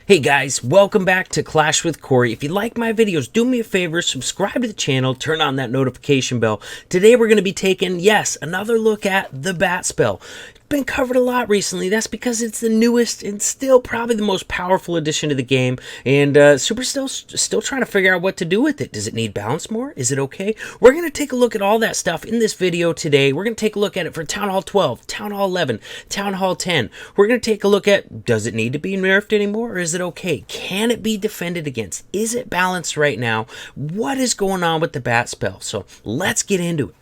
Hey guys, welcome back to Clash with Cory. If you like my videos, do me a favor, subscribe to the channel, turn on that notification bell. Today we're going to be taking, yes, another look at the bat spell. Been covered a lot recently. That's because it's the newest and still probably the most powerful addition to the game, and Super still trying to figure out what to do with it. Does it need balance more? Is it okay? We're going to take a look at all that stuff in this video today. We're going to take a look at it for Town Hall 12, Town Hall 11, Town Hall 10. We're going to take a look at, does it need to be nerfed anymore, or is it okay? Can it be defended against? Is it balanced right now? What is going on with the bat spell? So let's get into it.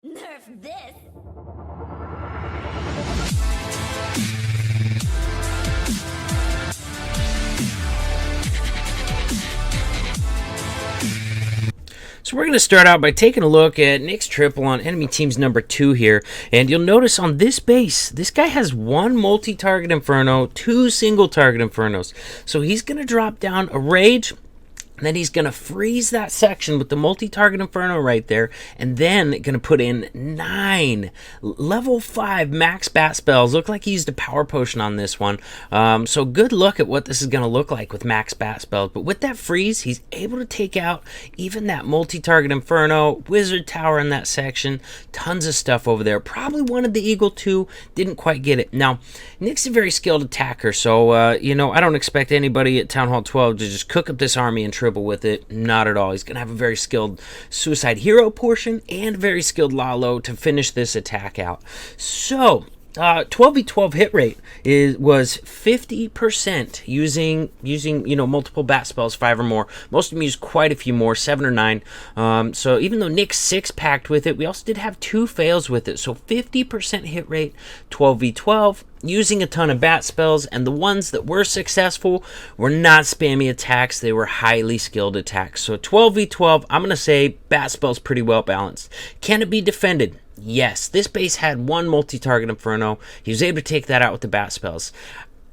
Nerf this! So we're going to start out by taking a look at Nick's triple on enemy team's number 2 here. And you'll notice on this base, this guy has 1 multi-target Inferno, 2 single-target Infernos. So he's going to drop down a Rage, and then he's going to freeze that section with the multi-target Inferno right there, and then going to put in 9 level 5 max bat spells. Look like he used a power potion on this one. So good look at what this is going to look like with max bat spells. But with that freeze, he's able to take out even that multi-target Inferno, Wizard Tower in that section, tons of stuff over there. Probably wanted the Eagle too, didn't quite get it. Now, Nick's a very skilled attacker, so, I don't expect anybody at Town Hall 12 to just cook up this army and with it. Not at all. He's going to have a very skilled Suicide Hero portion and very skilled Lalo to finish this attack out. So 12v12 hit rate was 50% using multiple bat spells, 5 or more. Most of them use quite a few more, 7 or 9. So even though Nick's 6-packed with it, we also did have 2 fails with it. So 50% hit rate, 12v12, using a ton of bat spells, and the ones that were successful were not spammy attacks. They were highly skilled attacks. So 12v12, I'm going to say bat spells pretty well balanced. Can it be defended? Yes, this base had 1 multi-target Inferno. He was able to take that out with the bat spells.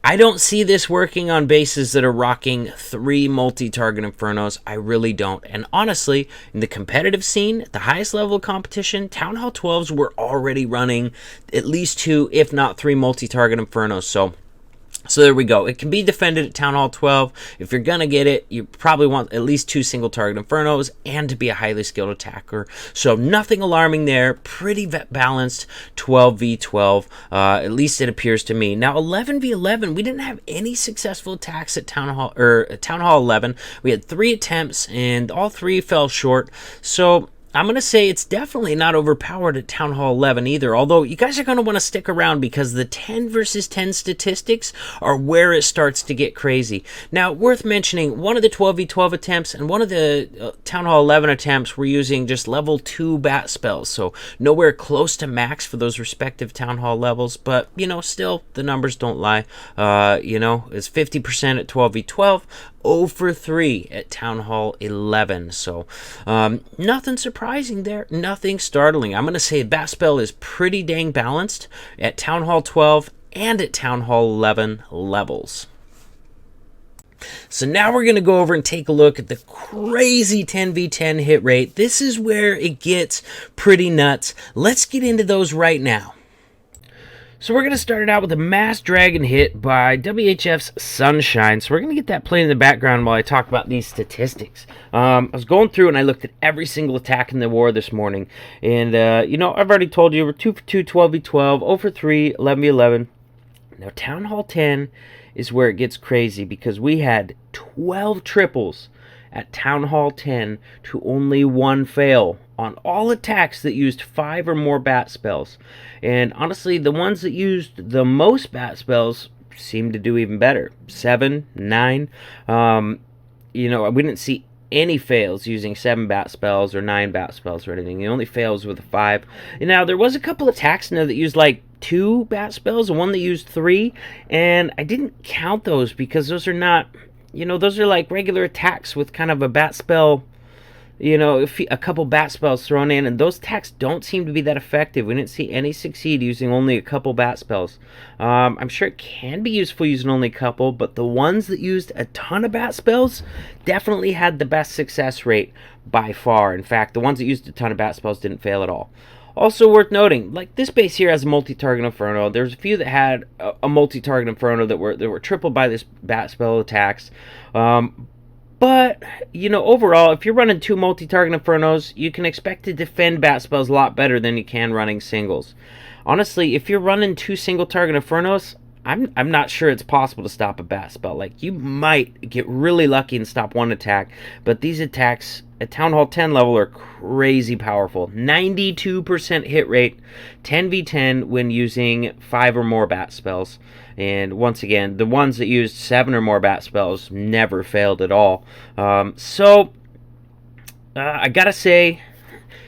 I don't see this working on bases that are rocking 3 multi-target Infernos. I really don't. And honestly, in the competitive scene, at the highest level of competition, Town Hall 12s were already running at least 2, if not 3 multi-target Infernos. So there we go. It can be defended at Town Hall 12. If you're going to get it, you probably want at least 2 single-target Infernos and to be a highly skilled attacker. So nothing alarming there. Pretty balanced 12v12. At least it appears to me. Now 11v11, we didn't have any successful attacks at Town Hall 11. We had 3 attempts and all 3 fell short. So I'm going to say it's definitely not overpowered at Town Hall 11 either, although you guys are going to want to stick around because the 10 versus 10 statistics are where it starts to get crazy. Now, worth mentioning, one of the 12v12 attempts and one of the Town Hall 11 attempts were using just level 2 bat spells, so nowhere close to max for those respective Town Hall levels, but, still, the numbers don't lie. It's 50% at 12v12, 0 for 3 at Town Hall 11. So nothing surprising there, nothing startling. I'm going to say bat spell is pretty dang balanced at Town Hall 12 and at Town Hall 11 levels. So now we're going to go over and take a look at the crazy 10v10 hit rate. This is where it gets pretty nuts. Let's get into those right now. So we're going to start it out with a Mass Dragon hit by WHF's Sunshine. So we're going to get that playing in the background while I talk about these statistics. I was going through and I looked at every single attack in the war this morning. And, I've already told you we're 2 for 2, 12v12, 0 for 3, 11v11. Now, Town Hall 10 is where it gets crazy because we had 12 triples at Town Hall 10 to only 1 fail on all attacks that used 5 or more bat spells. And honestly, the ones that used the most bat spells seemed to do even better. 7, 9. We didn't see any fails using 7 bat spells or 9 bat spells or anything. The only fails were the 5. And now, there was a couple attacks in there that used like 2 bat spells and one that used 3. And I didn't count those because those are not, those are like regular attacks with kind of a bat spell, a couple bat spells thrown in, and those attacks don't seem to be that effective. We didn't see any succeed using only a couple bat spells. I'm sure it can be useful using only a couple, but the ones that used a ton of bat spells definitely had the best success rate by far. In fact, the ones that used a ton of bat spells didn't fail at all. Also worth noting, like this base here has a multi-target Inferno. There's a few that had a multi-target Inferno that were tripled by this bat spell attacks. But, you know, overall, if you're running 2 multi-target Infernos, you can expect to defend bat spells a lot better than you can running singles. Honestly, if you're running 2 single-target Infernos, I'm not sure it's possible to stop a bat spell. Like, you might get really lucky and stop one attack, but these attacks at Town Hall 10 level are crazy powerful. 92% hit rate, 10v10 when using 5 or more bat spells. And once again, the ones that used 7 or more bat spells never failed at all. I gotta say,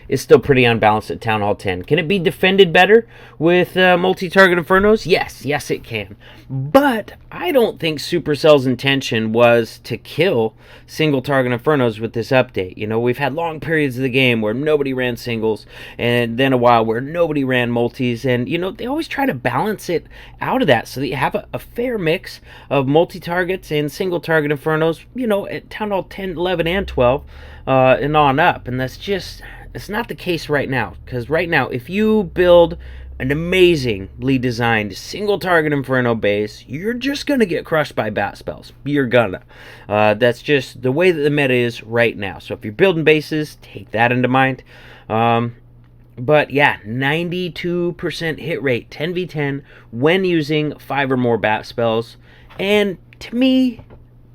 is still pretty unbalanced at Town Hall 10. Can it be defended better with multi-target Infernos? Yes it can. But I don't think Supercell's intention was to kill single-target Infernos with this update. You know, we've had long periods of the game where nobody ran singles, and then a while where nobody ran multis, and, you know, they always try to balance it out of that so that you have a fair mix of multi-targets and single-target Infernos, you know, at Town Hall 10, 11, and 12, and on up. And that's just... it's not the case right now, because right now, if you build an amazingly designed single-target Inferno base, you're just going to get crushed by bat spells. You're gonna. That's just the way that the meta is right now. So if you're building bases, take that into mind. But yeah, 92% hit rate, 10v10, when using 5 or more bat spells. And to me...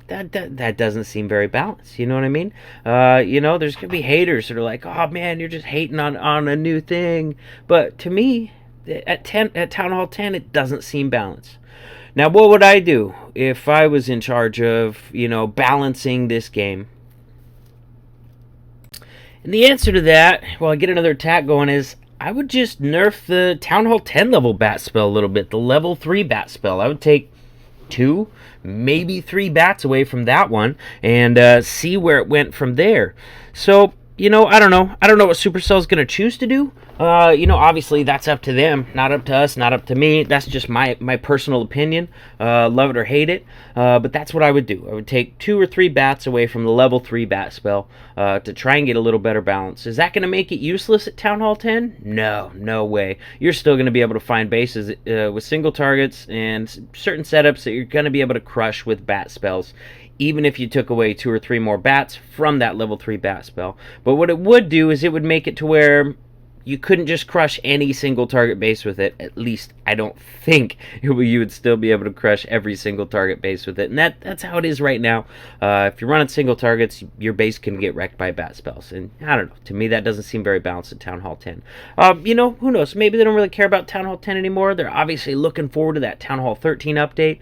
That doesn't seem very balanced. You know what I mean? You know, there's going to be haters that are like, oh, man, you're just hating on a new thing. But to me, at Town Hall 10, it doesn't seem balanced. Now, what would I do if I was in charge of, you know, balancing this game? And the answer to that, while I get another attack going, is I would just nerf the Town Hall 10 level bat spell a little bit. The level 3 bat spell. I would take 2, maybe 3 bats away from that one and see where it went from there. So, you know, I don't know what Supercell's going to choose to do. You know, obviously that's up to them, not up to us, not up to me. That's just my personal opinion. Love it or hate it. But that's what I would do. I would take 2 or 3 bats away from the level 3 bat spell to try and get a little better balance. Is that going to make it useless at Town Hall 10? No way. You're still going to be able to find bases with single targets and certain setups that you're going to be able to crush with bat spells, even if you took away 2 or 3 more bats from that level 3 bat spell. But what it would do is it would make it to where you couldn't just crush any single target base with it. At least I don't think you would still be able to crush every single target base with it. And that's how it is right now. If you're running single targets, your base can get wrecked by bat spells. And I don't know. To me, that doesn't seem very balanced at Town Hall 10. You know, who knows? Maybe they don't really care about Town Hall 10 anymore. They're obviously looking forward to that Town Hall 13 update.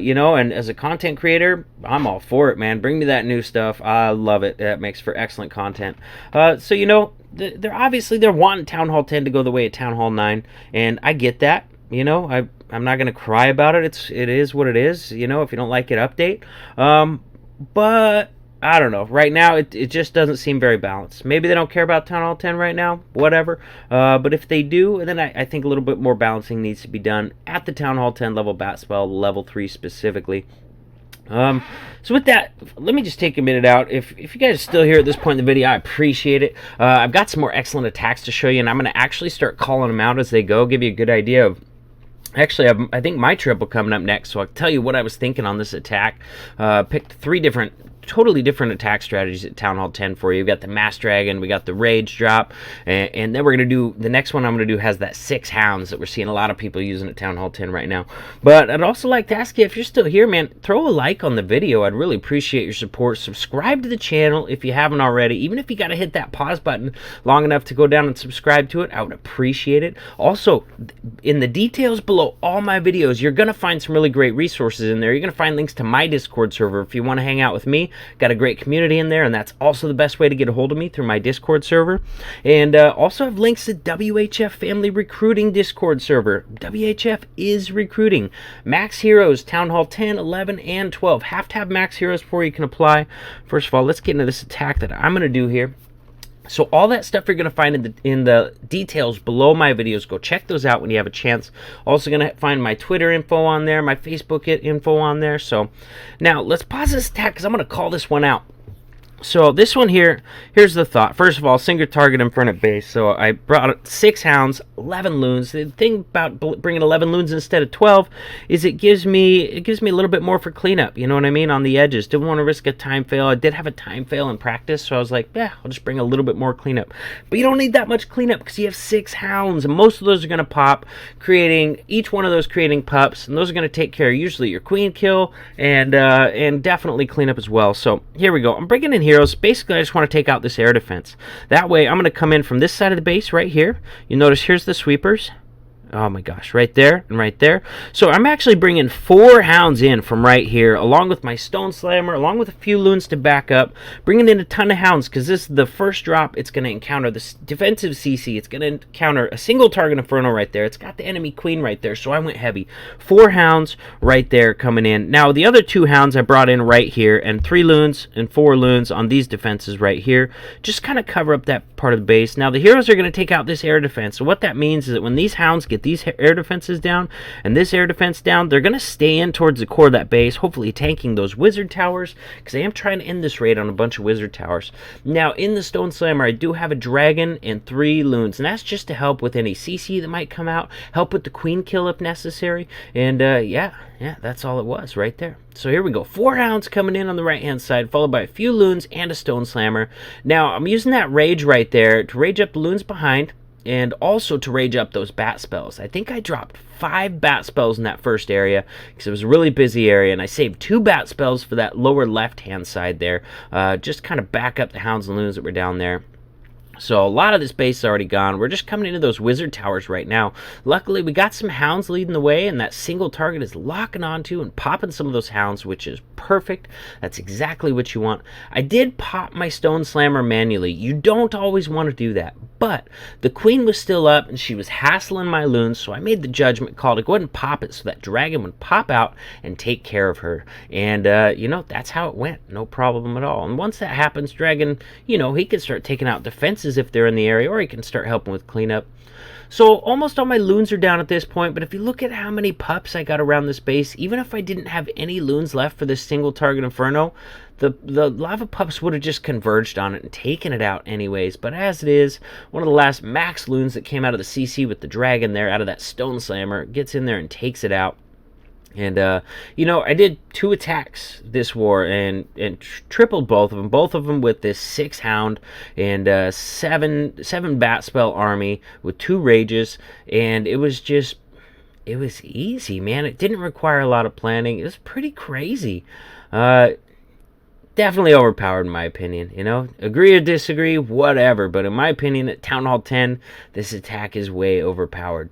You know, and as a content creator, I'm all for it, man. Bring me that new stuff. I love it. That makes for excellent content. So, you know, they're wanting Town Hall 10 to go the way of Town Hall 9, and I get that. You know, I'm not gonna cry about it. It is what it is. You know, if you don't like it, update. But I don't know. Right now, it just doesn't seem very balanced. Maybe they don't care about Town Hall 10 right now. Whatever. But if they do, then I think a little bit more balancing needs to be done at the Town Hall 10 level bat spell, level 3 specifically. So with that, let me just take a minute out. If you guys are still here at this point in the video, I appreciate it. I've got some more excellent attacks to show you, and I'm going to actually start calling them out as they go, give you a good idea of... Actually, I think my triple coming up next, so I'll tell you what I was thinking on this attack. Picked 3 totally different attack strategies at Town Hall 10 for you. We've got the Mass Dragon, we got the Rage Drop, and then we're going to do, the next one I'm going to do has that 6 Hounds that we're seeing a lot of people using at Town Hall 10 right now. But I'd also like to ask you, if you're still here, man, throw a like on the video. I'd really appreciate your support. Subscribe to the channel if you haven't already. Even if you got to hit that pause button long enough to go down and subscribe to it, I would appreciate it. Also, in the details below all my videos, you're going to find some really great resources in there. You're going to find links to my Discord server if you want to hang out with me. Got a great community in there, and that's also the best way to get a hold of me, through my Discord server. And also have links to WHF Family Recruiting Discord server. WHF is recruiting. Max Heroes, Town Hall 10, 11, and 12. Have to have Max Heroes before you can apply. First of all, let's get into this attack that I'm going to do here. So all that stuff you're going to find in the details below my videos. Go check those out when you have a chance. Also going to find my Twitter info on there, my Facebook info on there. So now let's pause this attack because I'm going to call this one out. So this one here, here's the thought. First of all, single target in front of base. So I brought 6 hounds, 11 loons. The thing about bringing 11 loons instead of 12 is it gives me a little bit more for cleanup. You know what I mean? On the edges. Didn't want to risk a time fail. I did have a time fail in practice, so I was like, yeah, I'll just bring a little bit more cleanup. But you don't need that much cleanup because you have 6 hounds, and most of those are going to pop, creating each one of those creating pups, and those are going to take care of usually your queen kill and definitely cleanup as well. So here we go. I'm bringing in heroes. Basically, I just want to take out this air defense. That way, I'm going to come in from this side of the base right here. You notice here's the sweepers. Oh my gosh, right there and right there. So I'm actually bringing 4 hounds in from right here, along with my stone slammer, along with a few loons to back up, bringing in a ton of hounds, because this is the first drop. It's going to encounter this defensive CC. It's going to encounter a single target inferno right there. It's got the enemy queen right there, so I went heavy. 4 hounds right there coming in. Now, the other 2 hounds I brought in right here, and 3 loons and 4 loons on these defenses right here, just kind of cover up that part of the base. Now, the heroes are going to take out this air defense. So what that means is that when these hounds get these air defenses down and this air defense down, they're going to stay in towards the core of that base, hopefully tanking those wizard towers, because I am trying to end this raid on a bunch of wizard towers. Now, in the stone slammer, I do have a dragon and 3 loons, and that's just to help with any CC that might come out, help with the queen kill if necessary, and yeah, that's all it was right there. So here we go. 4 hounds coming in on the right-hand side, followed by a few loons and a stone slammer. Now, I'm using that rage right there to rage up the loons behind, and also to rage up those bat spells. I think I dropped 5 bat spells in that first area because it was a really busy area, and I saved 2 bat spells for that lower left-hand side there, just kind of back up the hounds and loons that were down there. So a lot of this base is already gone. We're just coming into those wizard towers right now. Luckily, we got some hounds leading the way, and that single target is locking onto and popping some of those hounds, which is perfect. That's exactly what you want. I did pop my stone slammer manually. You don't always want to do that, but the queen was still up, and she was hassling my loons, so I made the judgment call to go ahead and pop it so that dragon would pop out and take care of her. And, you know, that's how it went. No problem at all. And once that happens, dragon, you know, he can start taking out defenses if they're in the area, or he can start helping with cleanup. So almost all my loons are down at this point, but if you look at how many pups I got around this base, even if I didn't have any loons left for this single target inferno, the lava pups would have just converged on it and taken it out anyways. But as it is, one of the last max loons that came out of the CC with the dragon there, out of that stone slammer, gets in there and takes it out. And, you know, I did 2 attacks this war and tripled both of them with this 6 hound and 7 bat spell army with 2 rages, and it was easy, man. It didn't require a lot of planning. It was pretty crazy. Definitely overpowered in my opinion, you know. Agree or disagree, whatever, but in my opinion, at Town Hall 10, this attack is way overpowered.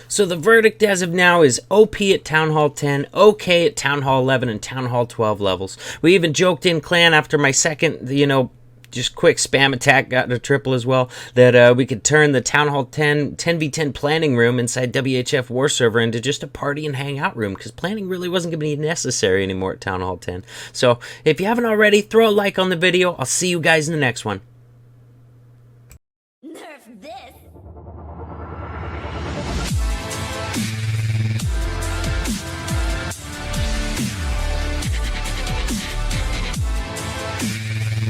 So the verdict as of now is OP at Town Hall 10, OK at Town Hall 11, and Town Hall 12 levels. We even joked in clan after my second, you know, just quick spam attack got a triple as well, that we could turn the Town Hall 10 10v10 planning room inside WHF War Server into just a party and hangout room, because planning really wasn't going to be necessary anymore at Town Hall 10. So if you haven't already, throw a like on the video. I'll see you guys in the next one.